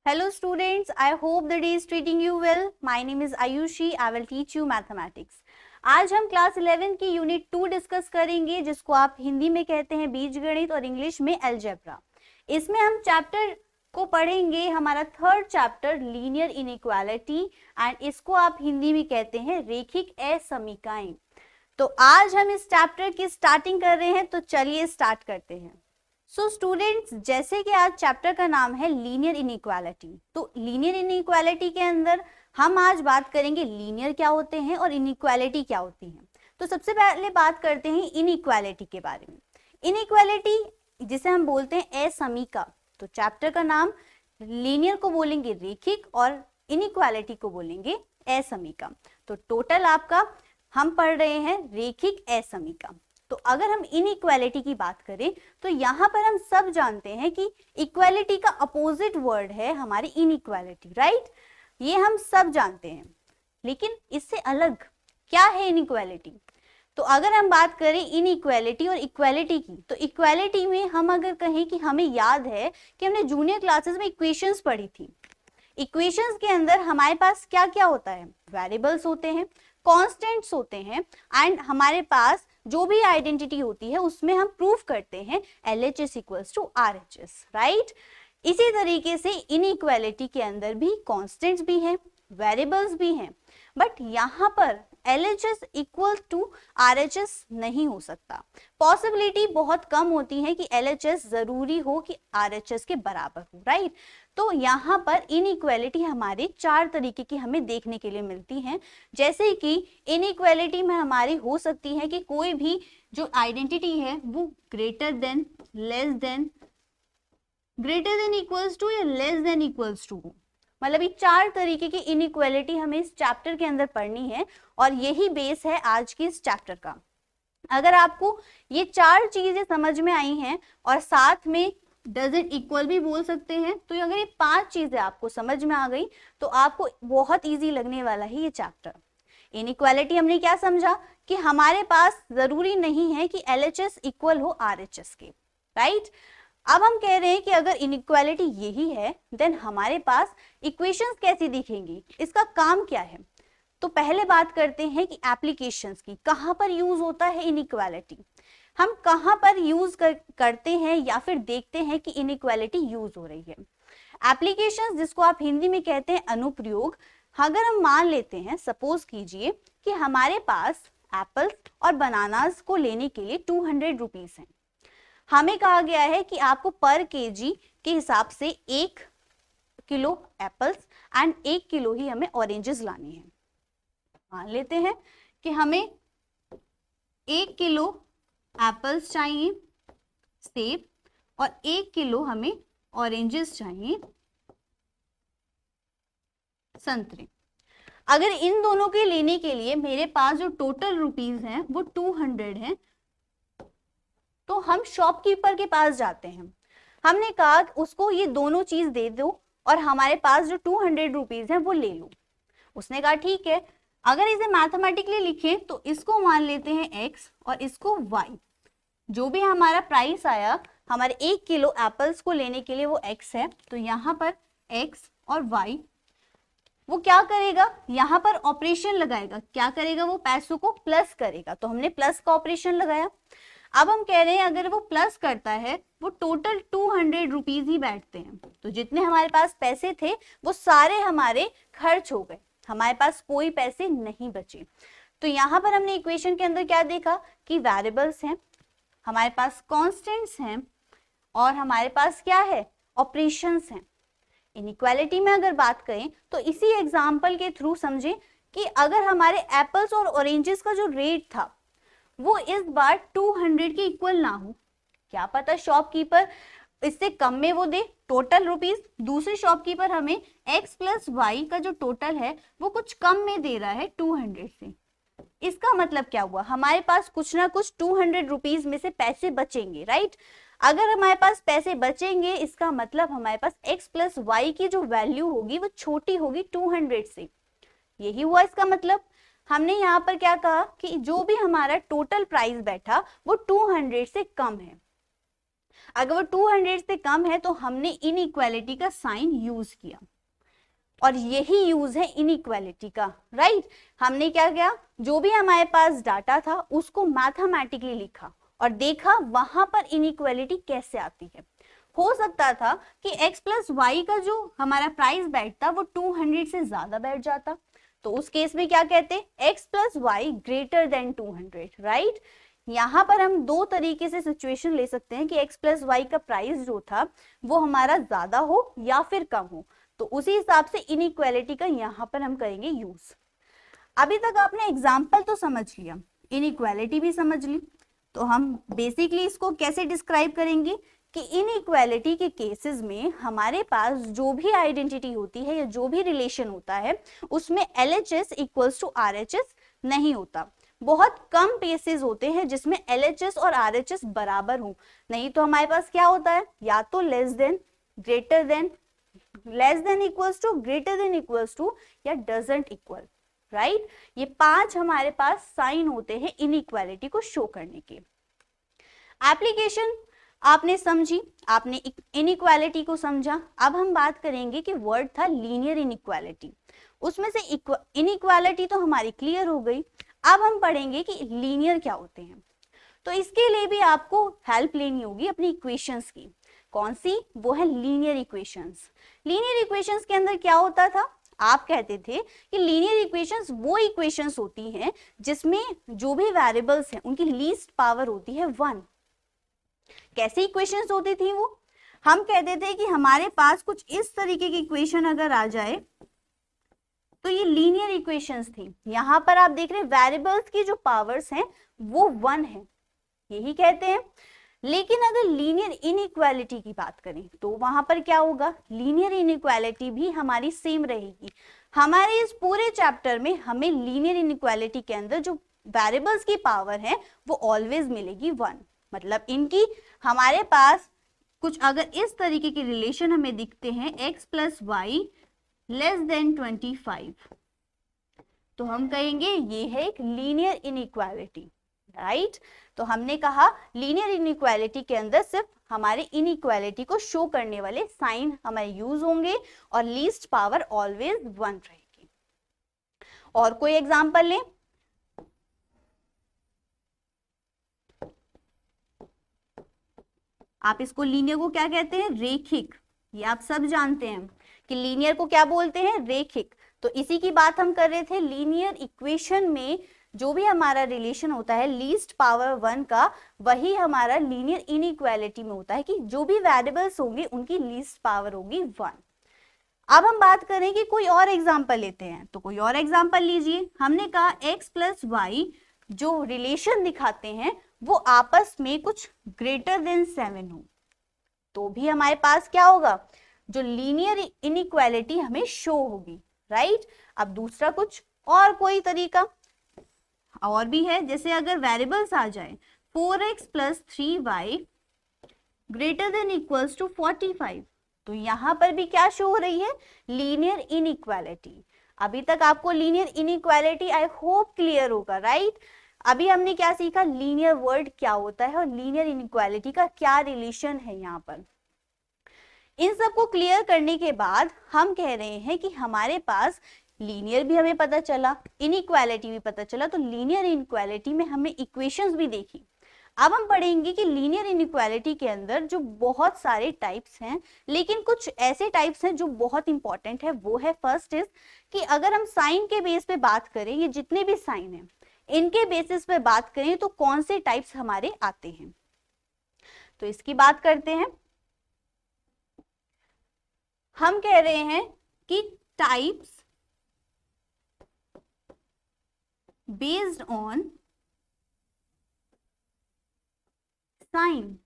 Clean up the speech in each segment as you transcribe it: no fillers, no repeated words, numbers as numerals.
Hello students, I hope the day is treating you well. My name is Aayushi. I will teach you mathematics. आज हम class 11 की unit 2 discuss करेंगे जिसको आप हिंदी में कहते हैं बीजगणित और इंग्लिश में अलजेब्रा। इसमें हम चैप्टर को पढ़ेंगे, हमारा third chapter linear inequality and इसको आप हिंदी में कहते हैं रेखिक असमीकाएं। तो आज हम इस चैप्टर की स्टार्टिंग कर रहे हैं, तो चलिए स्टार्ट करते हैं। सो स्टूडेंट्स, जैसे कि आज चैप्टर का नाम है लीनियर इनइक्वालिटी, तो लीनियर इनइक्वालिटी के अंदर हम आज बात करेंगे लीनियर क्या होते हैं और इनइक्वालिटी क्या होती है। तो सबसे पहले बात करते हैं इनइक्वालिटी के बारे में। इनइक्वालिटी जिसे हम बोलते हैं असमीका, तो चैप्टर का नाम लीनियर को बोलेंगे रेखिक और इनइक्वालिटी को बोलेंगे असमीका। तो टोटल आपका हम पढ़ रहे हैं रेखिक असमीका। तो अगर हम इनइक्वालिटी की बात करें तो यहाँ पर हम सब जानते हैं कि इक्वालिटी का अपोजिट वर्ड है हमारी इनइक्वालिटी, राइट? ये हम सब जानते हैं, लेकिन इससे अलग क्या है इनइक्वालिटी? तो अगर हम बात करें इनइक्वालिटी और इक्वालिटी की, तो इक्वालिटी में हम अगर कहें कि हमें याद है कि हमने जूनियर क्लासेस में इक्वेशंस पढ़ी थी। इक्वेशंस के अंदर हमारे पास क्या क्या होता है? वेरिएबल्स होते हैं, कांस्टेंट्स होते हैं एंड हमारे पास जो भी आइडेंटिटी होती है उसमें हम प्रूफ करते हैं LHS equals to RHS, right? इसी तरीके से इनइक्वालिटी के अंदर भी कांस्टेंट्स भी हैं, वेरिएबल्स भी हैं, बट यहाँ पर LHS इक्वल टू RHS नहीं हो सकता। पॉसिबिलिटी बहुत कम होती है कि LHS जरूरी हो कि RHS के बराबर हो, राइट? तो यहाँ पर इनइक्वालिटी हमारे चार तरीके की हमें देखने के लिए मिलती हैं। जैसे कि इनइक्वालिटी में हमारी हो सकती है कि कोई भी जो आइडेंटिटी है वो greater than, less than, greater than equals to या लेस देन इक्वल्स टू हो। मतलब ये चार तरीके की इनइक्वालिटी हमें इस चैप्टर के अंदर पढ़नी है और यही बेस है आज की इस चैप्टर का। अगर आपको ये चार चीजें समझ में आई हैं और साथ में डजंट इक्वल भी बोल सकते हैं, तो अगर ये पांच चीजें आपको समझ में आ गई तो आपको बहुत इजी लगने वाला है ये चैप्टर। इनइक्वालिटी हमने क्या समझा कि हमारे पास जरूरी नहीं है कि LHS इक्वल हो RHS के, राइट? अब हम कह रहे हैं कि अगर इनइक्वालिटी यही है देन हमारे पास इक्वेशंस कैसी दिखेंगी, इसका काम क्या है? तो पहले बात करते हैं कि एप्लीकेशंस की, कहां पर यूज होता है इनइक्वालिटी, हम कहां पर यूज करते हैं या फिर देखते हैं कि इनइक्वालिटी यूज हो रही है। एप्लीकेशंस जिसको आप हिंदी में कहते हैं अनुप्रयोग। अगर हम मान लेते हैं, सपोज कीजिए कि हमारे पास एप्पल्स और बनानास को लेने के लिए 200 रुपीज है। हमें कहा गया है कि आपको पर केजी के हिसाब से 1 किलो एप्पल्स एंड 1 किलो ही हमें ऑरेंजेस लाने हैं। मान लेते हैं कि हमें 1 किलो एप्पल्स चाहिए, सेब, और 1 किलो हमें ऑरेंजेस चाहिए, संतरे। अगर इन दोनों के लेने के लिए मेरे पास जो टोटल रुपीस हैं वो 200 हैं, तो हम शॉपकीपर के पास जाते हैं। हमने कहा उसको ये दोनों चीज दे दो और हमारे पास जो 200 रुपीज है वो ले लो। उसने कहा ठीक है। अगर इसे मैथमेटिकली लिखें तो इसको मान लेते हैं x और इसको y। जो भी हमारा प्राइस आया हमारे 1 किलो एप्पल्स को लेने के लिए वो x है, तो यहाँ पर x और y वो क्या करेगा, यहाँ पर ऑपरेशन लगाएगा। क्या करेगा? वो पैसों को प्लस करेगा, तो हमने प्लस का ऑपरेशन लगाया। अब हम कह रहे हैं अगर वो प्लस करता है वो टोटल 200 रुपीज ही बैठते हैं, तो जितने हमारे पास पैसे थे वो सारे हमारे खर्च हो गए, हमारे पास कोई पैसे नहीं बचे। तो यहाँ पर हमने इक्वेशन के अंदर क्या देखा कि वेरिएबल्स हैं, हमारे पास कांस्टेंट्स हैं और हमारे पास क्या है, ऑपरेशंस हैं। इनइक्वालिटी में अगर बात करें तो इसी एग्जाम्पल के थ्रू समझें कि अगर हमारे एप्पल्स और ऑरेंजेस का जो रेट था वो इस बार 200 के इक्वल ना हो, क्या पता शॉपकीपर इससे कम में वो दे टोटल रुपीस, दूसरे शॉपकीपर हमें x प्लस वाई का जो टोटल है वो कुछ कम में दे रहा है 200 से। इसका मतलब क्या हुआ, हमारे पास कुछ ना कुछ 200 रुपीज में से पैसे बचेंगे, राइट? अगर हमारे पास पैसे बचेंगे इसका मतलब हमारे पास x प्लस वाई की जो वैल्यू होगी वो छोटी होगी 200 से। यही हुआ इसका मतलब। हमने यहाँ पर क्या कहा कि जो भी हमारा टोटल प्राइस बैठा वो 200 से कम है। अगर वो 200 से कम है तो हमने इनइक्वालिटी का साइन यूज किया, और यही यूज है इनइक्वालिटी का, राइट। हमने क्या किया, जो भी हमारे पास डाटा था उसको मैथमेटिकली लिखा और देखा वहां पर इनइक्वालिटी कैसे आती है। हो सकता था कि x प्लस वाई का जो हमारा प्राइस बैठता वो 200 से ज्यादा बैठ जाता, तो उस केस में क्या कहते, x plus y greater than 200, right. यहाँ पर हम दो तरीके से सिचुएशन ले सकते हैं कि x प्लस वाई का प्राइस जो था वो हमारा ज्यादा हो या फिर कम हो, तो उसी हिसाब से इनइक्वालिटी का यहाँ पर हम करेंगे यूज। अभी तक आपने एग्जाम्पल तो समझ लिया, इनइक्वालिटी भी समझ ली, तो हम बेसिकली इसको कैसे डिस्क्राइब करेंगे कि इनइक्वालिटी के केसेस में हमारे पास जो भी आइडेंटिटी होती है या जो भी रिलेशन होता है उसमें LHS इक्वल्स टू RHS नहीं होता। बहुत कम केसेस होते हैं जिसमें LHS और RHS बराबर हो, नहीं तो हमारे पास क्या होता है, या तो less than, greater than, less than equals to, greater than equals to, या डजंट इक्वल, राइट। ये 5 हमारे पास साइन होते हैं इनइक्वालिटी को शो करने के। एप्लीकेशन आपने समझी, आपने इनइक्वालिटी को समझा। अब हम बात करेंगे कि वर्ड था लीनियर इनइक्वालिटी, उसमें से इनइक्वालिटी तो हमारी क्लियर हो गई। अब हम पढ़ेंगे कि लीनियर क्या होते हैं, तो इसके लिए भी आपको हेल्प लेनी होगी अपनी इक्वेशंस की। कौन सी, वो है लीनियर इक्वेशंस। लीनियर इक्वेशंस के अंदर क्या होता था, आप कहते थे कि लीनियर इक्वेशंस वो इक्वेशंस होती हैं जिसमें जो भी वेरिएबल्स हैं उनकी लीस्ट पावर होती है 1। कैसी इक्वेशंस होती थी वो, हम कहते थे कि हमारे पास कुछ इस तरीके की इक्वेशन अगर आ जाए तो ये लीनियर इक्वेशंस थी। यहां पर आप देख रहे हैं वेरिएबल्स की जो पावर्स हैं वो 1 है, यही कहते हैं। लेकिन अगर लीनियर इनइक्वालिटी की बात करें तो वहां पर क्या होगा, लीनियर इनइक्वालिटी भी हमारी सेम रहेगी। हमारे इस पूरे चैप्टर में हमें लीनियर इनइक्वालिटी के अंदर जो वेरिएबल्स की पावर है वो ऑलवेज मिलेगी 1। मतलब इनकी हमारे पास कुछ अगर इस तरीके के रिलेशन हमें दिखते हैं x plus y less than 25, तो हम कहेंगे ये है एक लीनियर इनइक्वालिटी, राइट। तो हमने कहा लीनियर इनइक्वालिटी के अंदर सिर्फ हमारे इनइक्वालिटी को शो करने वाले साइन हमारे यूज होंगे और लीस्ट पावर ऑलवेज 1 रहेगी। और कोई एग्जांपल लें, आप इसको लीनियर को क्या कहते हैं, रेखिक। ये आप सब जानते हैं कि लीनियर को क्या बोलते हैं, रेखिक। तो इसी की बात हम कर रहे थे, लीनियर इक्वेशन में जो भी हमारा रिलेशन होता है लीस्ट पावर 1 का, वही हमारा लीनियर इनइक्वालिटी में होता है कि जो भी वेरिएबल्स होंगे उनकी लीस्ट पावर होगी 1। अब हम बात करें कि कोई और एग्जांपल लेते हैं, तो कोई और एग्जांपल लीजिए। हमने कहा x प्लस वाई जो रिलेशन दिखाते हैं वो आपस में कुछ ग्रेटर देन 7 हो, तो भी हमारे पास क्या होगा, जो लीनियर इनइक्वालिटी हमें शो होगी, राइट। अब दूसरा कुछ और कोई तरीका और भी है, जैसे अगर वेरिएबल्स आ जाए 4x plus 3y greater than equals to 45, तो यहां पर भी क्या शो हो रही है, लीनियर इनइक्वालिटी। अभी तक आपको linear inequality I hope clear होगा, राइट। अभी हमने क्या सीखा, लीनियर वर्ड क्या होता है और लीनियर इनइक्वालिटी का क्या रिलेशन है। यहाँ पर इन सबको क्लियर करने के बाद हम कह रहे हैं कि हमारे पास लीनियर भी हमें पता चला, इनइक्वालिटी भी पता चला, तो लीनियर इनइक्वालिटी में हमें इक्वेशंस भी देखी। अब हम पढ़ेंगे कि लीनियर इनइक्वालिटी के अंदर जो बहुत सारे टाइप्स हैं, लेकिन कुछ ऐसे टाइप्स हैं जो बहुत इंपॉर्टेंट है। वो है फर्स्ट इज कि अगर हम साइन के बेस पे बात करें, ये जितने भी साइन हैं इनके बेसिस पे बात करें तो कौन से टाइप्स हमारे आते हैं, तो इसकी बात करते हैं। हम कह रहे हैं कि टाइप्स बेस्ड ऑन साइन।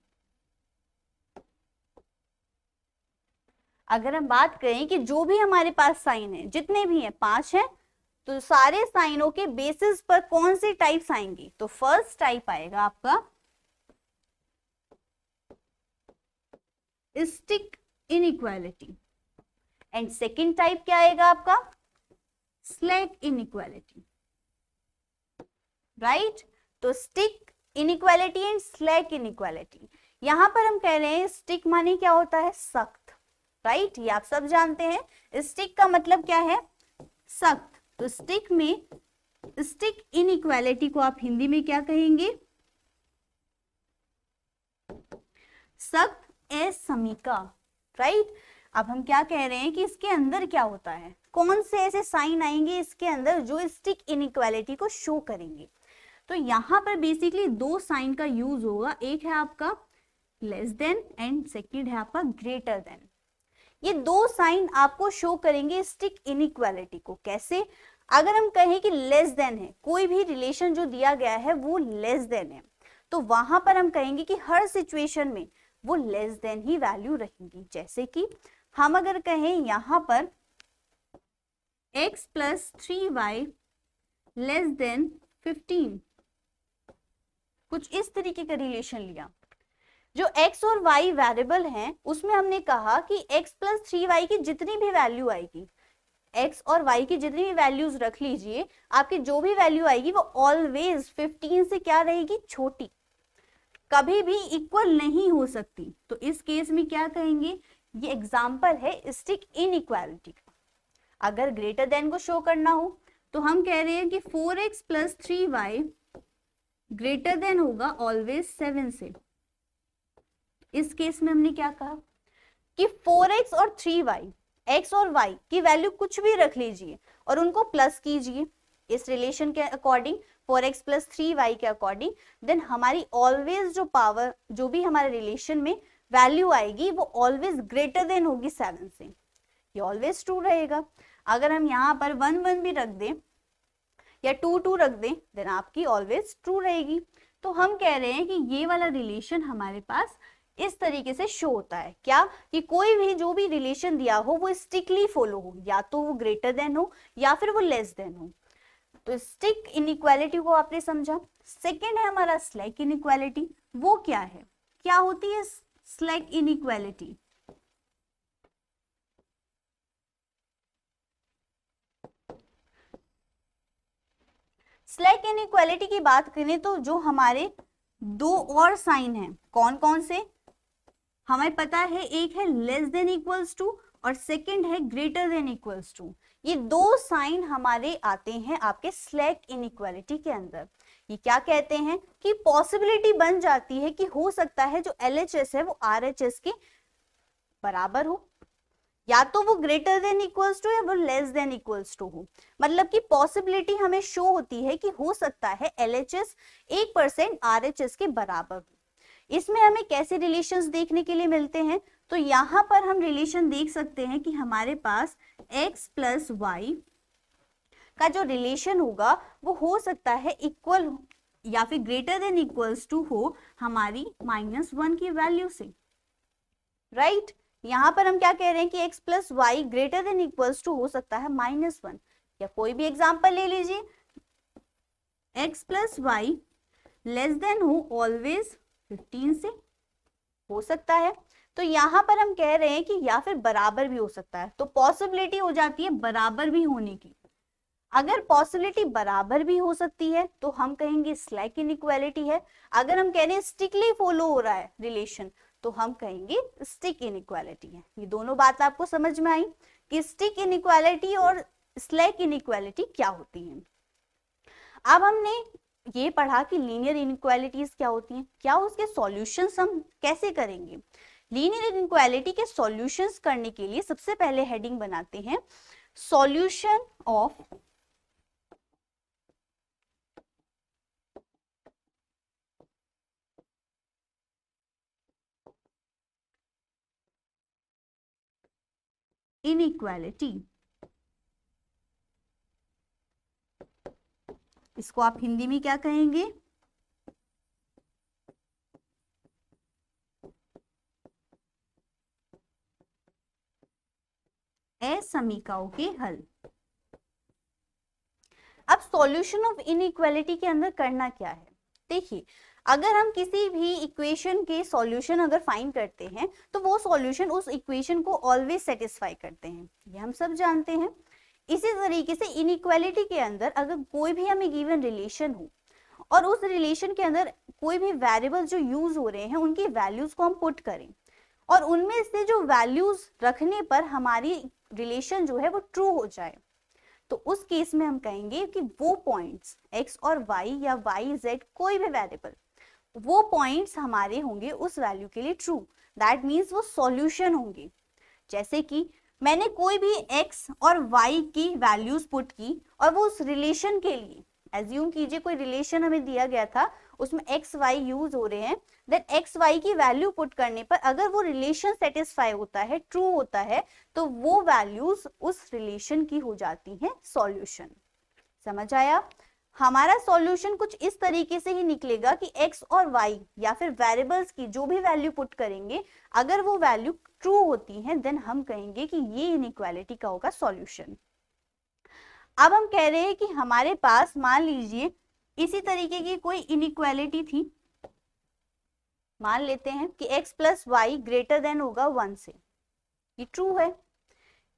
अगर हम बात करें कि जो भी हमारे पास साइन है, जितने भी हैं 5 हैं, तो सारे साइनों के बेसिस पर कौन से टाइप्स आएंगे, तो फर्स्ट टाइप आएगा आपका stick inequality and second type क्या आएगा आपका, स्लैक इनइक्वालिटी, राइट। तो stick inequality and slack inequality, यहाँ पर हम कह रहे हैं स्टिक माने क्या होता है, सख्त, राइट, ये आप सब जानते हैं। स्टिक का मतलब क्या है, सख्त। तो स्टिक में, स्टिक इनइक्वालिटी को आप हिंदी में क्या कहेंगे, सख्त असमीका, राइट। अब हम क्या कह रहे हैं कि इसके अंदर क्या होता है, कौन से ऐसे साइन आएंगे इसके अंदर जो स्टिक इनइक्वालिटी को शो करेंगे। तो यहाँ पर बेसिकली दो साइन का यूज होगा, एक है आपका लेस देन एंड सेकंड है आपका ग्रेटर देन। ये दो साइन आपको शो करेंगे स्टिक इनइक्वालिटी को। कैसे, अगर हम कहें कि लेस देन है, कोई भी रिलेशन जो दिया गया है वो लेस देन है, तो वहां पर हम कहेंगे कि हर सिचुएशन में वो लेस देन ही वैल्यू रहेंगी। जैसे कि हम अगर कहें यहां पर x + 3y लेस देन 15, कुछ इस तरीके का रिलेशन लिया। जो x और y वेरिएबल हैं उसमें हमने कहा कि x + 3y की जितनी भी वैल्यू आएगी, x और y की जितनी भी वैल्यूज रख लीजिए, आपकी जो भी वैल्यू आएगी वो ऑलवेज 15 से क्या रहेगी, छोटी, कभी भी इक्वल नहीं हो सकती। तो इस केस में क्या कहेंगे, ये एग्जाम्पल है स्टिक इनइक्वालिटी का। अगर ग्रेटर देन को शो करना हो तो हम कह रहे हैं कि 4x + 3y ग्रेटर देन होगा ऑलवेज 7 से। इस केस में हमने क्या कहा कि 4x और 3y, x और y की वैल्यू कुछ भी रख लीजिए और उनको प्लस कीजिए इस रिलेशन के अकॉर्डिंग, 4x + 3y के अकॉर्डिंग, देन हमारी ऑलवेज जो पावर, जो भी हमारे रिलेशन में वैल्यू आएगी वो ऑलवेज ग्रेटर देन होगी 7 से। ये ऑलवेज ट्रू रहेगा। अगर हम यहाँ पर 1 1 भी रख दें या 2 2 रख दें, देन आपकी ऑलवेज ट्रू रहेगी। तो हम कह रहे हैं कि ये वाला रिलेशन हमारे पास इस तरीके से शो होता है, क्या कि कोई भी जो भी रिलेशन दिया हो वो स्ट्रिक्टली फॉलो हो, या तो वो ग्रेटर देन हो या फिर वो लेस देन हो। तो स्टिक इनइक्वालिटी को आपने समझा। सेकंड है हमारा स्लैक इनइक्वालिटी। वो क्या है, क्या होती है स्लैक इनइक्वालिटी? स्लैक इनइक्वालिटी की बात करें तो जो हमारे दो और साइन हैं, कौन कौन से, हमें पता है एक है लेस देन इक्वल्स टू और सेकंड है ग्रेटर देन इक्वल्स टू। ये दो साइन हमारे आते हैं आपके स्लैक इनइक्वालिटी के अंदर। ये क्या कहते हैं कि पॉसिबिलिटी बन जाती है कि हो सकता है जो LHS है वो RHS के बराबर हो, या तो वो ग्रेटर देन इक्वल्स टू या वो लेस देन इक्वल्स टू हो। मतलब कि पॉसिबिलिटी हमें शो होती है कि हो सकता है LHS 1% RHS के बराबर हो। इसमें हमें कैसे रिलेशंस देखने के लिए मिलते हैं, तो यहाँ पर हम रिलेशन देख सकते हैं कि हमारे पास x + y का जो रिलेशन होगा वो हो सकता है इक्वल या फिर ग्रेटर देन इक्वल्स टू हो हमारी -1 की वैल्यू से, राइट। यहाँ पर हम क्या कह रहे हैं कि x + y greater than equals to हो सकता है -1, या कोई भी एग्जाम्पल ले लीजिए, x + y लेस देन हो ऑलवेज 15 से, हो सकता है। तो यहाँ पर हम कह रहे हैं कि या फिर बराबर भी हो सकता है, तो पॉसिबिलिटी हो जाती है बराबर भी होने की। अगर पॉसिबिलिटी बराबर भी हो सकती है तो हम कहेंगे स्लैक इनइक्वालिटी है। अगर हम कह रहे हैं स्ट्रिक्टली फॉलो हो रहा है रिलेशन तो हम कहेंगे स्टिक इनइक्वालिटी है। ये दोनों बात आपको समझ में आई कि स्टिक इनइक्वालिटी और स्लैक इनइक्वालिटी क्या होती है। अब हमने ये पढ़ा कि लीनियर इनइक्वालिटीज क्या होती हैं, क्या उसके सॉल्यूशंस हम कैसे करेंगे। लीनियर इनइक्वालिटी के सॉल्यूशंस करने के लिए सबसे पहले हेडिंग बनाते हैं सॉल्यूशन ऑफ इनइक्वालिटी। इसको आप हिंदी में क्या कहेंगे, असमीकाओं के हल। अब सॉल्यूशन ऑफ इनइक्वालिटी के अंदर करना क्या है, देखिए अगर हम किसी भी इक्वेशन के सॉल्यूशन अगर फाइंड करते हैं तो वो सॉल्यूशन उस इक्वेशन को ऑलवेज सेटिस्फाई करते हैं, ये हम सब जानते हैं। इसी तरीके से इनइक्वालिटी के अंदर अगर कोई भी हमें गिवन रिलेशन हो और उस रिलेशन के अंदर कोई भी वेरिएबल जो यूज हो रहे हैं उनकी वैल्यूज को हम पुट करें और उनमें से जो वैल्यूज रखने पर हमारी रिलेशन जो है वो ट्रू हो जाए, तो उस केस में हम कहेंगे कि वो पॉइंट्स x और y या y z कोई भी वेरिएबल, वो पॉइंट्स हमारे होंगे उस वैल्यू के लिए ट्रू। दैट मीन्स वो सॉल्यूशन होंगे। जैसे कि मैंने कोई भी x और y की वैल्यूज पुट की और वो उस रिलेशन के लिए, एज्यूम कीजिए कोई रिलेशन हमें दिया गया था, उसमें x y यूज हो रहे हैं, देन x y की वैल्यू पुट करने पर अगर वो रिलेशन सेटिस्फाई होता है, ट्रू होता है, तो वो वैल्यूज उस रिलेशन की हो जाती हैं सॉल्यूशन। समझ आया? हमारा सॉल्यूशन कुछ इस तरीके से ही निकलेगा कि x और y या फिर वेरिएबल्स की जो भी वैल्यू पुट करेंगे, अगर वो वैल्यू ट्रू होती है देन हम कहेंगे कि ये इनइक्वालिटी का होगा सॉल्यूशन। अब हम कह रहे हैं कि हमारे पास मान लीजिए इसी तरीके की कोई इनइक्वालिटी थी, मान लेते हैं कि x plus y greater than होगा 1 से, ये ट्रू है।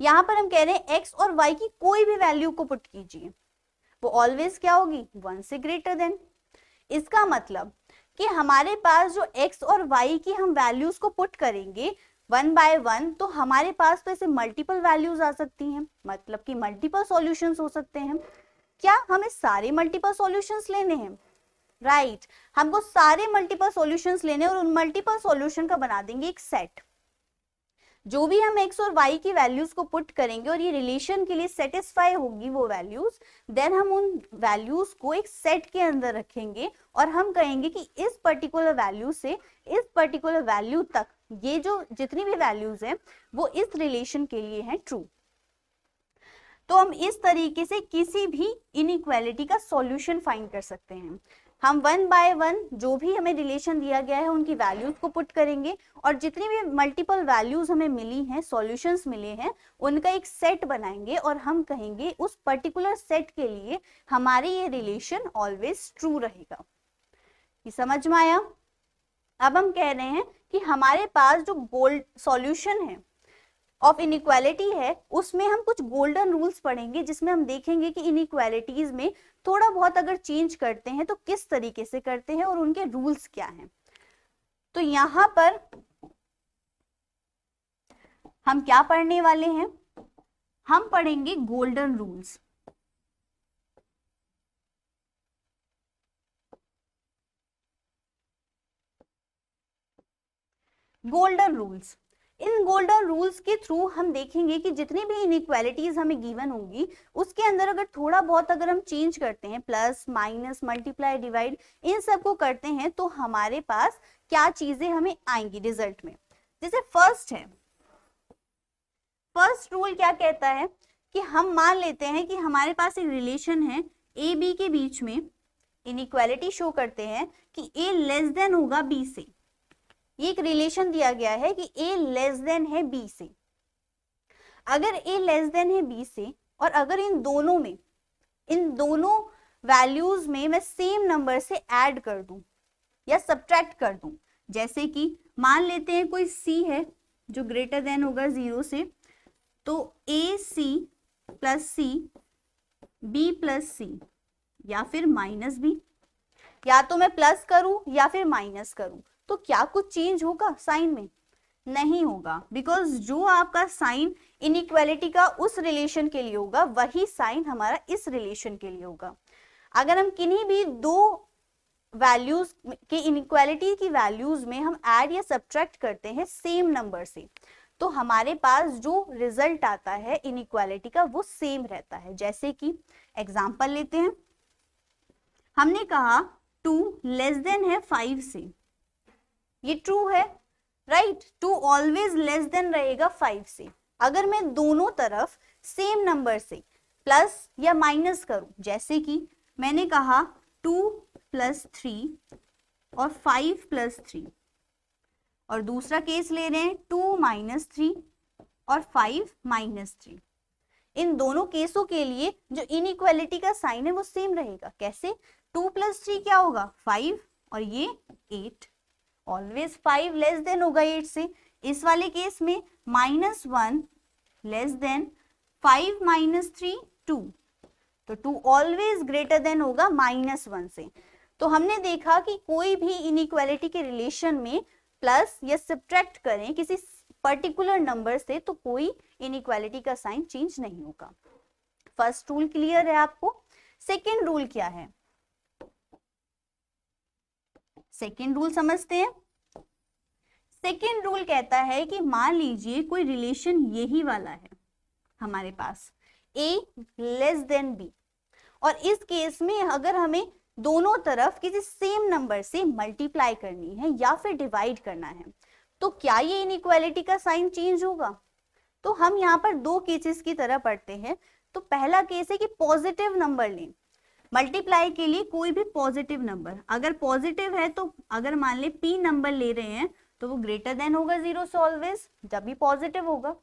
यहां पर हम कह रहे हैं x और y की कोई भी वैल्यू को पुट कीजिए, वो ऑलवेज क्या होगी, 1 से ग्रेटर देन। इसका मतलब कि हमारे पास जो x और y की हम वैल्यूज को पुट करेंगे 1 बाय 1, तो हमारे पास तो ऐसे मल्टीपल वैल्यूज आ सकती हैं, मतलब कि मल्टीपल सॉल्यूशंस हो सकते हैं। क्या हमें सारे मल्टीपल सॉल्यूशंस लेने हैं? राइट, हमको सारे मल्टीपल सॉल्यूशंस लेने और उन मल्टीपल सॉल्यूशन का बना देंगे एक सेट। जो भी हम x और y की वैल्यूज को पुट करेंगे और ये रिलेशन के लिए सेटिस्फाई होगी वो वैल्यूज, देन हम उन वैल्यूज को एक सेट के अंदर रखेंगे और हम कहेंगे कि इस पर्टिकुलर वैल्यू से इस पर्टिकुलर वैल्यू तक ये जो जितनी भी वैल्यूज हैं वो इस रिलेशन के लिए हैं ट्रू। तो हम इस तरीके से किसी भी इनइक्वालिटी का सॉल्यूशन फाइंड कर सकते हैं। हम 1 बाय 1 जो भी हमें रिलेशन दिया गया है उनकी वैल्यूज को पुट करेंगे और जितनी भी मल्टीपल वैल्यूज हमें मिली हैं, सॉल्यूशंस मिले हैं, उनका एक सेट बनाएंगे और हम कहेंगे उस पर्टिकुलर सेट के लिए हमारी ये रिलेशन ऑलवेज ट्रू रहेगा। ये समझ में आया? अब हम कह रहे हैं कि हमारे पास जो गोल्ड सॉल्यूशन है ऑफ इनइक्वालिटी है उसमें हम कुछ गोल्डन रूल्स पढ़ेंगे, जिसमें हम देखेंगे कि इनइक्वालिटीज में थोड़ा बहुत अगर चेंज करते हैं तो किस तरीके से करते हैं और उनके रूल्स क्या हैं। तो यहां पर हम क्या पढ़ने वाले हैं? हम पढ़ेंगे गोल्डन रूल्स। गोल्डन रूल्स, इन गोल्डन रूल्स के थ्रू हम देखेंगे कि जितनी भी इनइक्वालिटीज हमें गिवन होंगी उसके अंदर अगर थोड़ा बहुत अगर हम चेंज करते हैं, plus minus multiply divide in सब को करते हैं, तो हमारे पास क्या चीजें हमें आएंगी रिजल्ट में। जैसे फर्स्ट है, फर्स्ट रूल क्या कहता है कि हम मान लेते हैं कि हमारे पास एक रिलेशन है ए बी के बीच में, इनइक्वालिटी शो करते हैं कि ए लेस देन होगा बी से। ये एक रिलेशन दिया गया है कि a लेस देन है b से। अगर a लेस देन है b से और अगर इन दोनों वैल्यूज में मैं सेम नंबर से ऐड कर दूं या सब्ट्रैक्ट कर दूं, जैसे कि मान लेते हैं कोई c है जो ग्रेटर देन होगा 0 से, तो ac plus c, b plus c या फिर माइनस b, या तो मैं प्लस करूं या फिर माइनस करूं, तो क्या कुछ चेंज होगा साइन में? नहीं होगा, बिकॉज जो आपका साइन इनइक्वालिटी का उस रिलेशन के लिए होगा वही साइन हमारा इस रिलेशन के लिए होगा। अगर हम किन्हीं भी दो वैल्यूज के इनइक्वालिटी की वैल्यूज में हम ऐड या सब्ट्रैक्ट करते हैं सेम नंबर से, तो हमारे पास जो रिजल्ट आता है इनइक्वालिटी का वो सेम रहता है। जैसे कि एग्जांपल लेते हैं, हमने कहा 2 लेस देन है 5 से, ये ट्रू है, राइट? 2 ऑलवेज लेस देन रहेगा 5 से। अगर मैं दोनों तरफ सेम नंबर से प्लस या माइनस करूं, जैसे कि मैंने कहा 2 प्लस 3 और 5 प्लस 3, और दूसरा केस ले रहे हैं 2 माइनस 3 और 5 माइनस 3। इन दोनों केसों के लिए जो इनइक्वालिटी का साइन है वो सेम रहेगा। कैसे? 2 प्लस 3 क्या होगा? 5 और ये 8, ऑलवेज 5 लेस देन होगा 8 से। इस वाले केस में -1 लेस देन 5 माइनस 3 2, तो 2 ऑलवेज ग्रेटर देन होगा -1 से। तो हमने देखा कि कोई भी इनइक्वालिटी के रिलेशन में प्लस या सब्ट्रैक्ट करें किसी पर्टिकुलर नंबर से तो कोई इनइक्वालिटी का साइन चेंज नहीं होगा। फर्स्ट रूल क्लियर है आपको। सेकेंड रूल क्या है, सेकेंड रूल समझते हैं। सेकेंड रूल कहता है कि मान लीजिए कोई रिलेशन यही वाला है हमारे पास, a लेस देन b, और इस केस में अगर हमें दोनों तरफ किसी सेम नंबर से मल्टीप्लाई करनी है या फिर डिवाइड करना है तो क्या ये इनइक्वालिटी का साइन चेंज होगा? तो हम यहाँ पर दो केसेस की तरह पढ़ते हैं। तो पहला केस है कि पॉजिटिव नंबर लें, मल्टीप्लाई के लिए कोई भी पॉजिटिव नंबर अगर पॉजिटिव है तो अगर मान ले p नंबर ले रहे हैं तो वो ग्रेटर देन होगा 0 से ऑलवेज, जब भी पॉजिटिव होगा।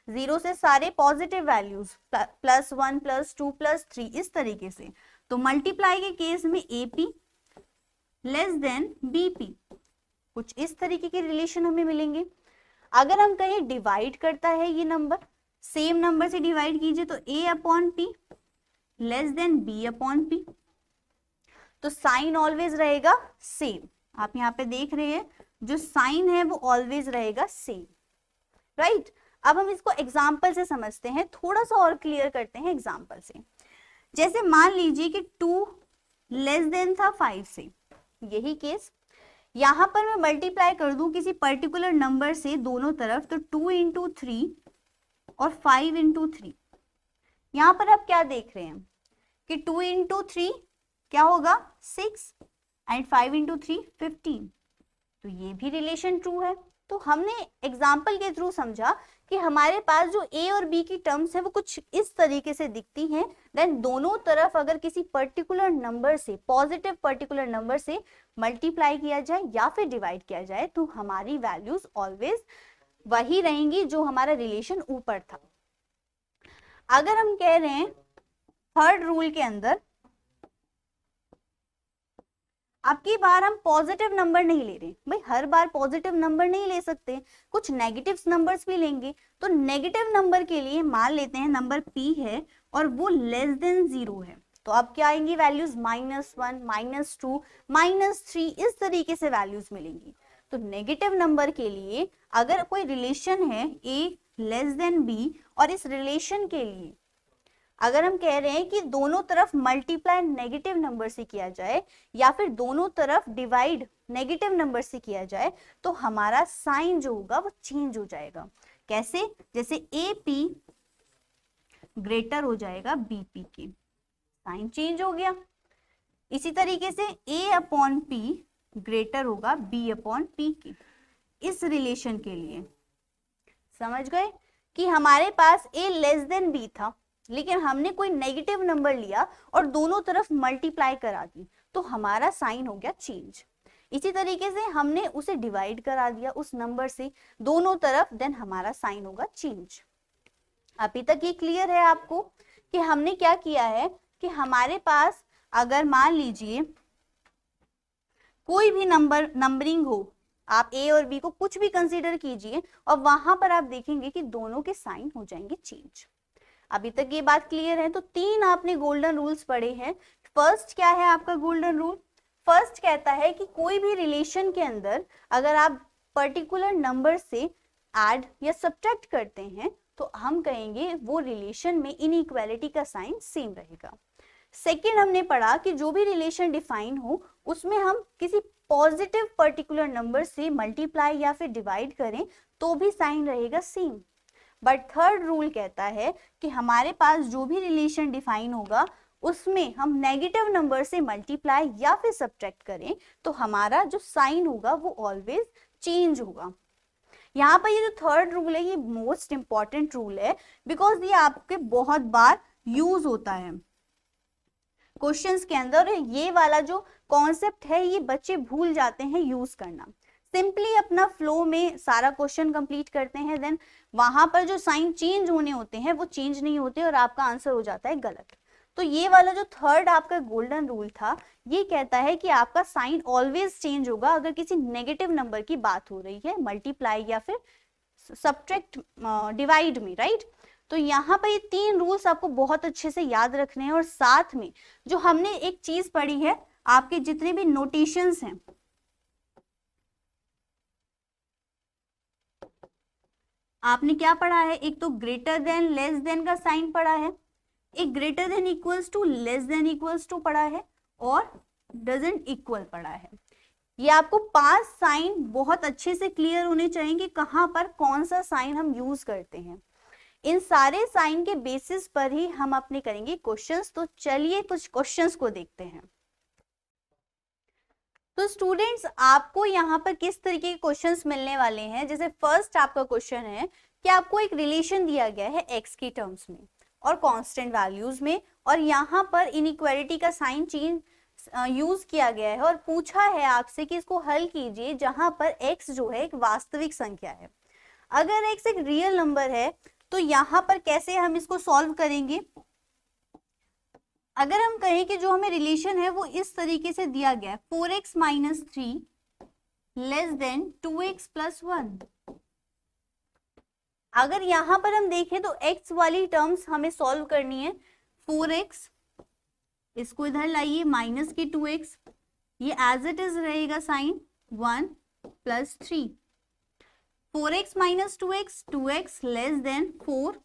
0 से सारे पॉजिटिव वैल्यूज +1 +2 +3 इस तरीके से। तो मल्टीप्लाई के केस में AP लेस देन BP, कुछ इस तरीके के रिलेशन हमें मिलेंगे। अगर हम कहें डिवाइड करता है ये नंबर, सेम नंबर से डिवाइड कीजिए तो A/P लेस देन B/P, तो साइन ऑलवेज रहेगा सेम। आप यहाँ पे देख रहे हैं जो साइन है वो ऑलवेज रहेगा सेम, राइट। अब हम इसको एग्जाम्पल से समझते हैं, थोड़ा सा और क्लियर करते हैं एग्जाम्पल से। जैसे मान लीजिए कि 2 लेस देन था 5 से, यही केस। यहां पर मैं मल्टीप्लाई कर दूं किसी पर्टिकुलर नंबर से दोनों तरफ, तो 2 × 3 और 5 × 3। यहां पर आप क्या देख रहे हैं कि 2 × 3 क्या होगा 6 एंड 5 × 3 15, तो ये भी रिलेशन ट्रू है। तो हमने एग्जाम्पल के थ्रू समझा कि हमारे पास जो a और b की टर्म्स है वो कुछ इस तरीके से दिखती हैं। देन दोनों तरफ अगर किसी पर्टिकुलर नंबर से, पॉजिटिव पर्टिकुलर नंबर से मल्टीप्लाई किया जाए या फिर डिवाइड किया जाए तो हमारी वैल्यूज ऑलवेज वही रहेंगी जो हमारा रिलेशन ऊपर था। अगर हम कह रहे हैं थर्ड रूल के अंदर अब की बार हम पॉजिटिव नंबर नहीं ले रहे, भाई हर बार पॉजिटिव नंबर नहीं ले सकते, कुछ नेगेटिव नंबर्स भी लेंगे। तो नेगेटिव नंबर के लिए मान लेते हैं नंबर p है और वो लेस देन 0 है, तो अब क्या आएंगी वैल्यूज -1 -2 -3 इस तरीके से वैल्यूज मिलेंगी। तो नेगेटिव नंबर के लिए अगर कोई रिलेशन है a लेस देन b और इस रिलेशन के लिए अगर हम कह रहे हैं कि दोनों तरफ मल्टीप्लाई नेगेटिव नंबर से किया जाए या फिर दोनों तरफ डिवाइड नेगेटिव नंबर से किया जाए तो हमारा साइन जो होगा वो चेंज हो जाएगा। कैसे? जैसे AP ग्रेटर हो जाएगा BP के, साइन चेंज हो गया। इसी तरीके से A/P ग्रेटर होगा B/P के, इस रिलेशन के लिए। समझ गए कि हमारे पास A लेस देन B था लेकिन हमने कोई नेगेटिव नंबर लिया और दोनों तरफ मल्टीप्लाई करा दी तो हमारा साइन हो गया चेंज। इसी तरीके से हमने उसे डिवाइड करा दिया उस नंबर से दोनों तरफ, देन हमारा साइन होगा चेंज। अभी तक ये क्लियर है आपको कि हमने क्या किया है कि हमारे पास अगर मान लीजिए कोई भी नंबरिंग हो, आप A और B को कुछ भी कंसीडर कीजिए और वहां पर आप देखेंगे कि दोनों के साइन हो जाएंगे चेंज। अभी तक ये बात क्लियर है? तो 3 आपने गोल्डन रूल्स पढ़े हैं। फर्स्ट क्या है आपका गोल्डन रूल? फर्स्ट कहता है कि कोई भी रिलेशन के अंदर अगर आप पर्टिकुलर नंबर से ऐड या सब्ट्रैक्ट करते हैं तो हम कहेंगे वो रिलेशन में इनइक्वालिटी का साइन सेम रहेगा। सेकेंड हमने पढ़ा कि जो भी रिलेशन डिफाइन हो उसमें हम किसी पॉजिटिव पर्टिकुलर नंबर से मल्टीप्लाई या फिर डिवाइड करें तो भी साइन रहेगा सेम। बट थर्ड रूल कहता है कि हमारे पास जो भी रिलेशन डिफाइन होगा उसमें हम नेगेटिव नंबर से मल्टीप्लाई या फिर सब्ट्रैक्ट करें तो हमारा जो साइन होगा वो ऑलवेज चेंज होगा। यहाँ पर ये जो थर्ड रूल है ये मोस्ट इंपॉर्टेंट रूल है बिकॉज ये आपके बहुत बार यूज होता है क्वेश्चंस के अंदर। ये वाला जो कॉन्सेप्ट है ये बच्चे भूल जाते हैं यूज करना, सिंपली अपना फ्लो में सारा क्वेश्चन कंप्लीट करते हैं, देन वहां पर जो साइन चेंज होने होते हैं वो चेंज नहीं होते और आपका आंसर हो जाता है गलत। तो ये वाला जो थर्ड आपका गोल्डन रूल था ये कहता है कि आपका साइन ऑलवेज चेंज होगा अगर किसी नेगेटिव नंबर की बात हो रही है मल्टीप्लाई या फिर सब्ट्रैक्ट डिवाइड में, राइट। तो यहाँ पर ये 3 रूल्स आपको बहुत अच्छे से याद रखने हैं और साथ में जो हमने एक चीज पढ़ी है आपके जितने भी नोटेशंस हैं, आपने क्या पढ़ा है, एक तो ग्रेटर देन लेस देन का साइन पढ़ा है, एक greater than equals to less than equals to पढ़ा है, और डजंट इक्वल पढ़ा है। ये आपको 5 साइन बहुत अच्छे से क्लियर होने चाहिए कि कहां पर कौन सा साइन हम यूज करते हैं। इन सारे साइन के बेसिस पर ही हम अपने करेंगे क्वेश्चंस। तो चलिए कुछ क्वेश्चंस को देखते हैं। तो स्टूडेंट्स, आपको यहाँ पर किस तरीके के क्वेश्चंस मिलने वाले हैं। जैसे फर्स्ट आपका क्वेश्चन है कि आपको एक रिलेशन दिया गया है एक्स के टर्म्स में और कांस्टेंट वैल्यूज में, और यहाँ पर इनइक्वालिटी का साइन चेंज यूज किया गया है और पूछा है आपसे कि इसको हल कीजिए जहां पर x जो है एक वास्तविक संख्या है। अगर x एक रियल नंबर है तो यहाँ पर कैसे हम इसको सॉल्व करेंगे। अगर हम कहें कि जो हमें रिलेशन है वो इस तरीके से दिया गया है, 4x minus 3 less than 2x plus 1। अगर यहाँ पर हम देखें तो x वाली टर्म्स हमें सॉल्व करनी है। 4x, इसको इधर लाइए, माइनस के 2x, ये एज इट इज रहेगा sign 1 plus 3। 4x minus 2x, 2x less than 4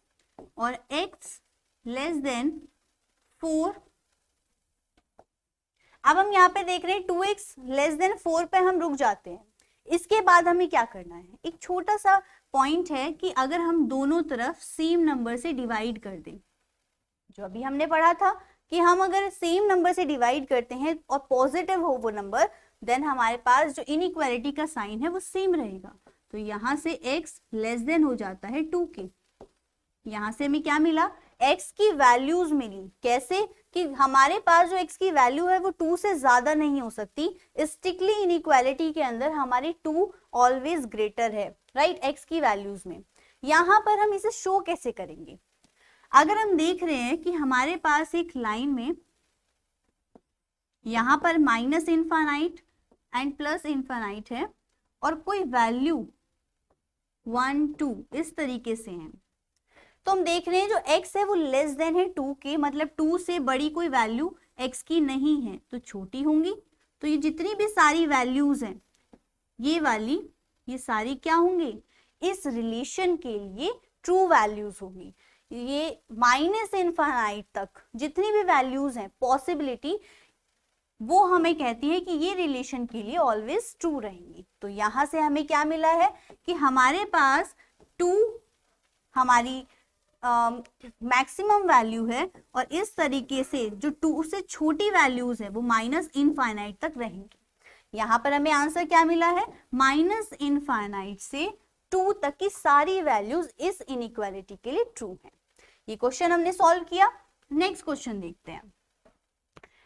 और x लेस देन 4। अब हम यहाँ पे देख रहे हैं 2x लेस देन 4 पे हम रुक जाते हैं। इसके बाद हमें क्या करना है, एक छोटा सा पॉइंट है कि अगर हम दोनों तरफ सेम नंबर से डिवाइड कर दें, जो अभी हमने पढ़ा था कि हम अगर सेम नंबर से डिवाइड करते हैं और पॉजिटिव हो वो नंबर, देन हमारे पास जो इनइक्वालिटी का साइन है वो सेम रहेगा। तो यहाँ से x लेस देन हो जाता है 2 के। यहाँ से हमें क्या मिला, x की वैल्यूज मिली। कैसे कि हमारे पास जो x की वैल्यू है वो 2 से ज्यादा नहीं हो सकती। स्ट्रिक्टली इनइक्वालिटी के अंदर हमारी 2 ऑलवेज ग्रेटर है, राइट, x की वैल्यूज में। यहाँ पर हम इसे शो कैसे करेंगे। अगर हम देख रहे हैं कि हमारे पास एक लाइन में यहाँ पर minus infinite and plus infinite है और कोई वैल्यू 1 2 इस तरीके से है, तो हम देख रहे हैं जो x है वो लेस देन है 2 के, मतलब 2 से बड़ी कोई वैल्यू x की नहीं है तो छोटी होंगी। तो ये जितनी भी सारी वैल्यूज हैं ये वाली, ये सारी क्या होंगे, इस रिलेशन के लिए ट्रू वैल्यूज होंगी। ये माइनस इनफाइनाइट तक जितनी भी वैल्यूज हैं पॉसिबिलिटी, वो हमें कहती है कि ये रिलेशन के लिए ऑलवेज ट्रू रहेंगी। तो यहां से हमें क्या मिला है कि हमारे पास 2 हमारी मैक्सिमम वैल्यू है और इस तरीके से जो 2 से छोटी वैल्यूज है वो माइनस इनफाइनाइट तक रहेंगी। यहाँ पर हमें आंसर क्या मिला है, माइनस इनफाइनाइट से 2 तक की सारी वैल्यूज इस इनइक्वालिटी के लिए ट्रू है। ये क्वेश्चन हमने सॉल्व किया। नेक्स्ट क्वेश्चन देखते हैं।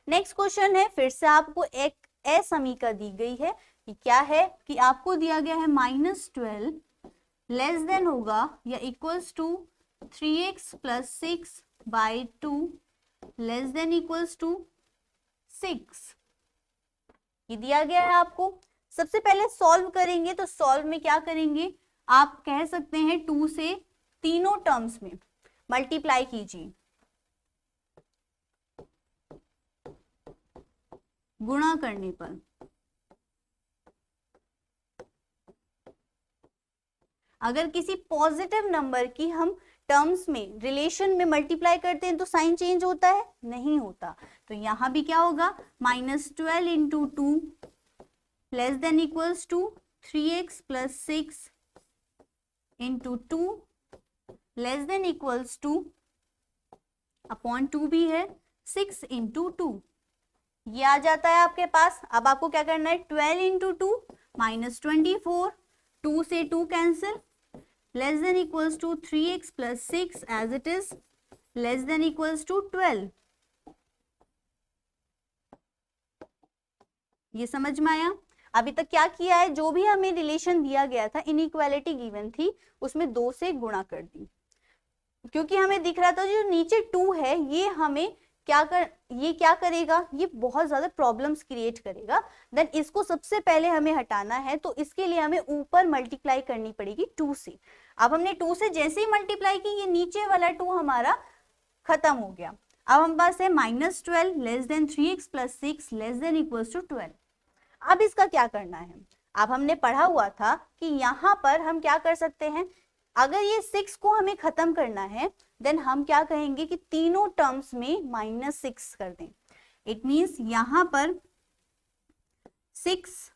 नेक्स्ट क्वेश्चन है, फिर से आपको एक असमीका दी गई है कि क्या है कि आपको दिया गया है -12 लेस देन होगा या equals to 3x plus 6 by 2 less than equals to 6। ये दिया गया है आपको। सबसे पहले सॉल्व करेंगे तो सॉल्व में क्या करेंगे, आप कह सकते हैं 2 से तीनों टर्म्स में मल्टीप्लाई कीजिए, गुणा करने पर। अगर किसी पॉजिटिव नंबर की हम टर्म्स में रिलेशन में मल्टीप्लाई करते हैं तो साइन चेंज होता है, नहीं होता। तो यहां भी क्या होगा, -12 into 2 less than equals to 3x plus 6 into 2 less than equals to upon 2 भी है 6 इंटू 2, ये आ जाता है आपके पास। अब आपको क्या करना है, 12 इंटू 2 -24, 2 से 2 cancel, less than equals to 3x plus 6 as it is less than equals to 12। ये समझ में आया। अभी तक क्या किया है, जो भी हमें रिलेशन दिया गया था, इनइक्वालिटी गिवन थी, उसमें 2 से गुणा कर दी, क्योंकि हमें दिख रहा था जो नीचे 2 है ये हमें क्या करेगा, ये बहुत ज्यादा प्रॉब्लम्स क्रिएट करेगा। देन इसको सबसे पहले हमें हटाना है, तो इसके लिए हमें ऊपर मल्टीप्लाई करनी पड़ेगी 2 से। अब हमने 2 से जैसे ही मल्टीप्लाई की, ये नीचे वाला 2 हमारा खत्म हो गया। अब हम पास है -12 less than 3x plus 6 less than equals to 12। अब इसका क्या करना है, अब हमने पढ़ा हुआ था कि यहाँ पर हम क्या कर सकते हैं, अगर ये 6 को हमें खत्म करना है देन हम क्या कहेंगे कि तीनों टर्म्स में -6 कर दें। इट मीन्स यहाँ पर 6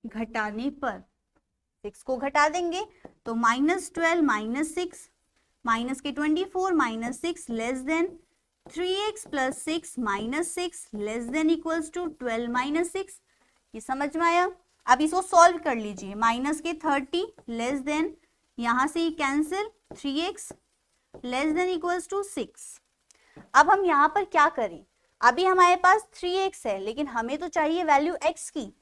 घटाने पर 6 को घटा देंगे तो -12 -6 माइनस के 24 -6 less than 3x plus 6 -6 less than equals to 12 -6। ये समझ में आया। अब इसको सॉल्व कर लीजिए, माइनस के 30 लेस देन, यहां से cancel 3x less than equals to 6। अब हम यहाँ पर क्या करें, अभी हमारे पास 3x है लेकिन हमें तो चाहिए वैल्यू x की।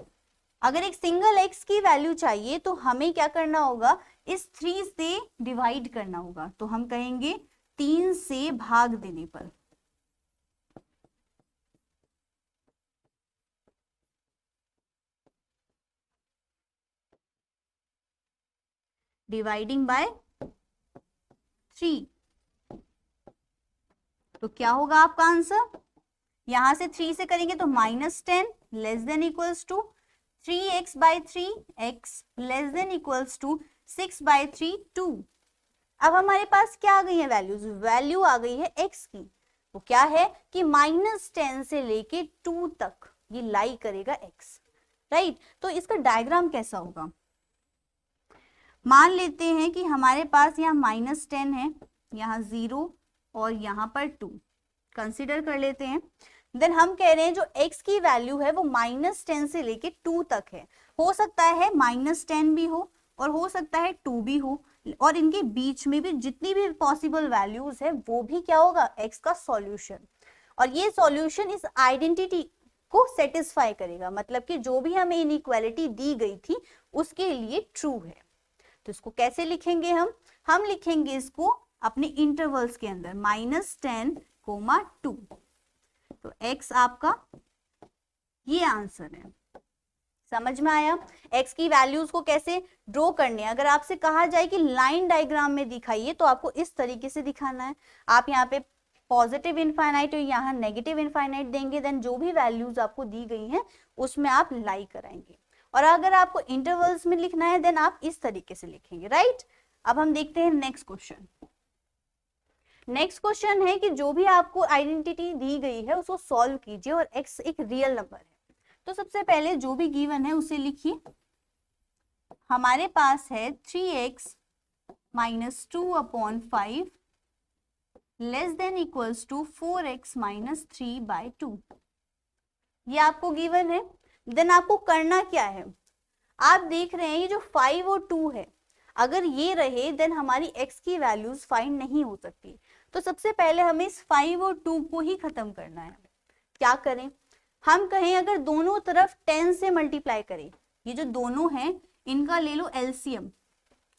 अगर एक सिंगल x की वैल्यू चाहिए तो हमें क्या करना होगा, इस 3 से डिवाइड करना होगा। तो हम कहेंगे 3 से भाग देने पर, डिवाइडिंग बाय 3, तो क्या होगा आपका आंसर, यहां से 3 से करेंगे तो -10 less than equals to 3x by 3 x less than equals to 6 by 3 2। अब हमारे पास क्या आ गई है वैल्यूज, वैल्यू आ गई है x की। वो क्या है कि -10 से लेके 2 तक ये लाई करेगा x, राइट। तो इसका डायग्राम कैसा होगा, मान लेते हैं कि हमारे पास यहाँ -10 है, यहाँ 0 और यहाँ पर 2 कंसिडर कर लेते हैं। देन हम कह रहे हैं जो x की वैल्यू है वो -10 से लेके 2 तक है। हो सकता है -10 भी हो और हो सकता है 2 भी हो, और इनके बीच में भी जितनी भी पॉसिबल वैल्यूज है वो भी क्या होगा, x का सॉल्यूशन। और ये सॉल्यूशन इस आइडेंटिटी को सेटिस्फाई करेगा, मतलब कि जो भी हमें इनइक्वालिटी दी गई थी उसके लिए ट्रू है। तो इसको कैसे लिखेंगे हम लिखेंगे इसको अपने इंटरवल्स के अंदर -10, 2। तो x आपका ये आंसर है। समझ में आया। x की वैल्यूज को कैसे ड्रॉ करने, अगर आपसे कहा जाए कि लाइन डायग्राम में दिखाइए तो आपको इस तरीके से दिखाना है। आप यहाँ पे पॉजिटिव इनफाइनाइट और यहाँ नेगेटिव इनफाइनाइट देंगे, देन जो भी वैल्यूज आपको दी गई हैं उसमें आप लाई कराएंगे। और अगर आपको इंटरवल्स में लिखना है देन आप इस तरीके से लिखेंगे, राइट। अब हम देखते हैं नेक्स्ट क्वेश्चन। नेक्स्ट क्वेश्चन है कि जो भी आपको आइडेंटिटी दी गई है उसको सॉल्व कीजिए और x एक रियल नंबर है। तो सबसे पहले जो भी गिवन है उसे लिखिए। हमारे पास है 3x minus 2/5 less than equals to 4x minus 3/2। ये आपको गिवन है। देन आपको करना क्या है, आप देख रहे हैं ये जो 5 और 2 है, अगर ये रहे देन हमारी x की वैल्यूज फाइंड नहीं हो सकती। तो सबसे पहले हमें इस 5 और 2 को ही खत्म करना है। क्या करें, हम कहें अगर दोनों तरफ 10 से मल्टीप्लाई करें, ये जो दोनों हैं इनका ले लो एलसीएम,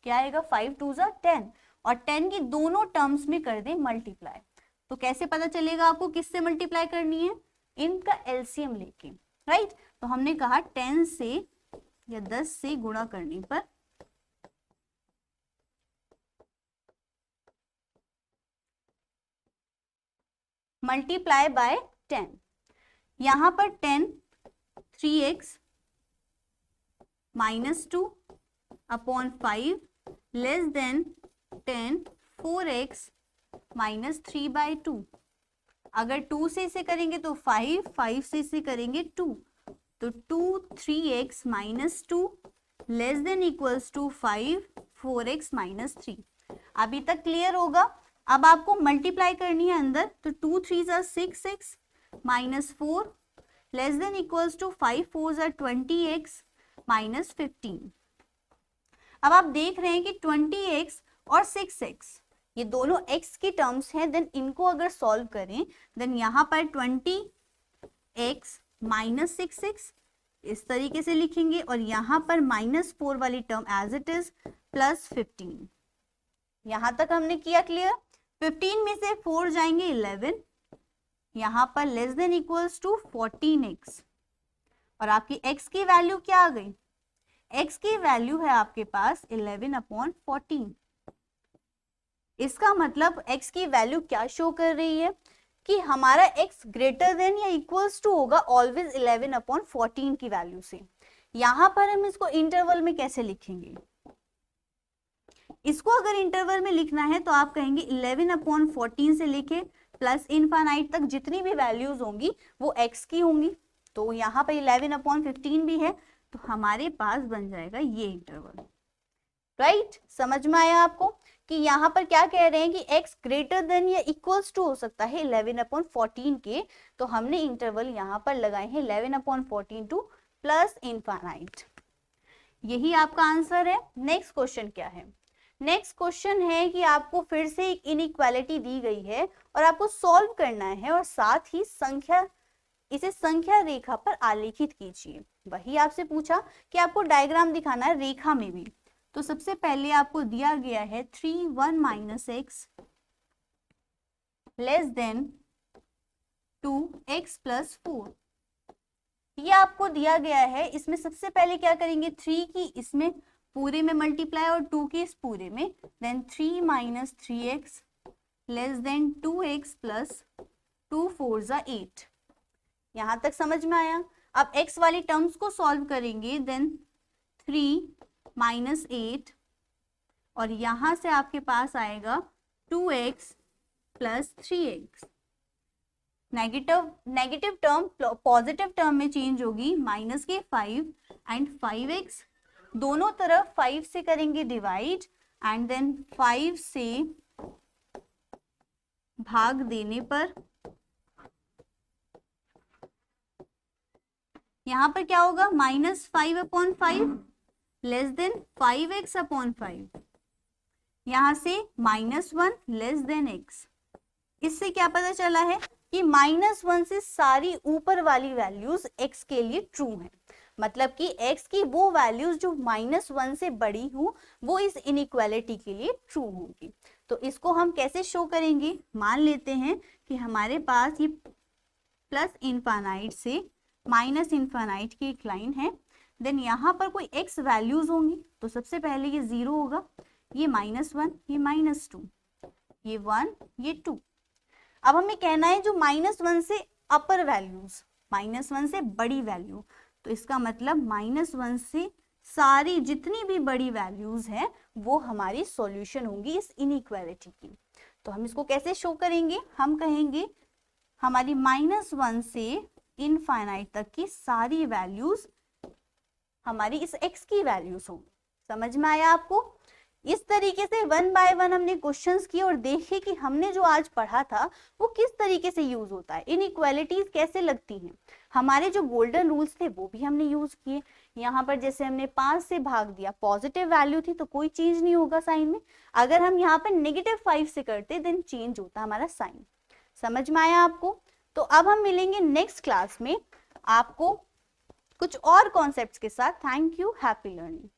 क्या आएगा 5 2 ज़ा 10, और 10 की दोनों टर्म्स में कर दें मल्टीप्लाई। तो कैसे पता चलेगा आपको किससे मल्टीप्लाई करनी है, इनका एलसीएम लेके, राइट। तो हमने कहा 10 से या 10 से गुणा करने पर मल्टीप्लाई बाय 10, यहां पर 10 3x minus 2/5 less then 10 4x minus 3/2। अगर 2 से इसे करेंगे तो 5, 5 से इसे करेंगे 2, तो 2 3x minus 2 less than equals to 5 4x minus 3। अभी तक क्लियर होगा। अब आपको मल्टीप्लाई करनी है अंदर, तो 2 3 ज़ा 6x minus 4 less than equals to 5 4 ज़ा 20x माइनस 15। अब आप देख रहे हैं कि 20x और 6x ये दोनों x की टर्म्स हैं, देन इनको अगर सॉल्व करें देन यहाँ पर 20x माइनस 6x इस तरीके से लिखेंगे, और यहाँ पर -4 वाली term as it is plus 15। यहाँ तक हमने किया क्लियर। 15 में से 4 जाएंगे 11, यहाँ पर less than equals to 14x, और आपकी x की वैल्यू क्या आ गई, x की वैल्यू है आपके पास 11/14। इसका मतलब x की वैल्यू क्या शो कर रही है कि हमारा x ग्रेटर देन या इक्वल्स टू होगा ऑलवेज 11/14 की वैल्यू से। यहां पर हम इसको इंटरवल में कैसे लिखेंगे, इसको अगर इंटरवल में लिखना है तो आप कहेंगे 11/14 से लिखे प्लस इनफाइनाइट तक जितनी भी वैल्यूज होंगी वो x की होंगी। तो यहाँ पर 11/15 भी है, तो हमारे पास बन जाएगा ये इंटरवल। राइट, समझ में आया आपको कि यहाँ पर क्या कह रहे हैं कि x ग्रेटर देन या इक्वल्स टू हो सकता है 11/14 के। तो हमने इंटरवल यहाँ पर लगाए हैं 11/14 टू प्लस इनफाइनाइट। यही आपका आंसर है। नेक्स्ट क्वेश्चन क्या है, नेक्स्ट क्वेश्चन है कि आपको फिर से एक इनइक्वालिटी दी गई है और आपको सॉल्व करना है और साथ ही इसे संख्या रेखा पर आलेखित कीजिए। वही आपसे पूछा कि आपको डायग्राम दिखाना है रेखा में भी। तो सबसे पहले आपको दिया गया है 3 1 - x लेस देन 2x + 4। ये आपको दिया गया है। इसमें सबसे पहले क्या करेंगे, 3 की इसमें पूरे में मल्टीप्लाई और 2 की इस पूरे में, then 3 - 3x less then 2x + 2 4 = 8। यहां तक समझ में आया। अब x वाली टर्म्स को सॉल्व करेंगे, देन 3 - 8 और यहां से आपके पास आएगा 2x + 3x। Negative term positive term में चेंज होगी, माइनस के 5 एंड 5x, दोनों तरफ 5 से करेंगे डिवाइड एंड देन 5 से भाग देने पर यहां पर क्या होगा, -5/5 लेस देन 5x/5। यहां से -1 लेस देन x। इससे क्या पता चला है कि -1 से सारी ऊपर वाली वैल्यूज x के लिए ट्रू हैं। मतलब कि x की वो वैल्यूज जो -1 से बड़ी हो वो इस इनइक्वालिटी के लिए ट्रू होंगी। तो इसको हम कैसे शो करेंगे, मान लेते हैं कि हमारे पास ये प्लस इनफाइनाइट से माइनस इनफाइनाइट की एक लाइन है। देन यहाँ पर कोई x वैल्यूज होंगी, तो सबसे पहले ये 0 होगा, ये -1, ये -2, ये 1, ये 2। अब हमें कहना है जो -1 से अपर वैल्यूज, -1 से बड़ी वैल्यू, तो इसका मतलब -1 से सारी जितनी भी बड़ी वैल्यूज हैं वो हमारी सॉल्यूशन होंगी इस इनइक्वालिटी की। तो हम इसको कैसे शो करेंगे, हम कहेंगे हमारी -1 से इनफाइनाइट तक की सारी वैल्यूज हमारी इस x की वैल्यूज होंगी। समझ में आया आपको। इस तरीके से 1 बाय 1 हमने क्वेश्चंस किए और देखे कि हमने जो आज पढ़ा था वो किस तरीके से यूज होता है, इनइक्वालिटीज कैसे लगती हैं। हमारे जो गोल्डन रूल्स थे वो भी हमने यूज किए। यहाँ पर जैसे हमने 5 से भाग दिया, पॉजिटिव वैल्यू थी तो कोई चेंज नहीं होगा साइन में। अगर हम यहाँ पर -5 से करते देन चेंज होता हमारा साइन। समझ में आया आपको। तो अब हम मिलेंगे नेक्स्ट क्लास में आपको कुछ और कॉन्सेप्ट्स के साथ। Thank you, happy learning.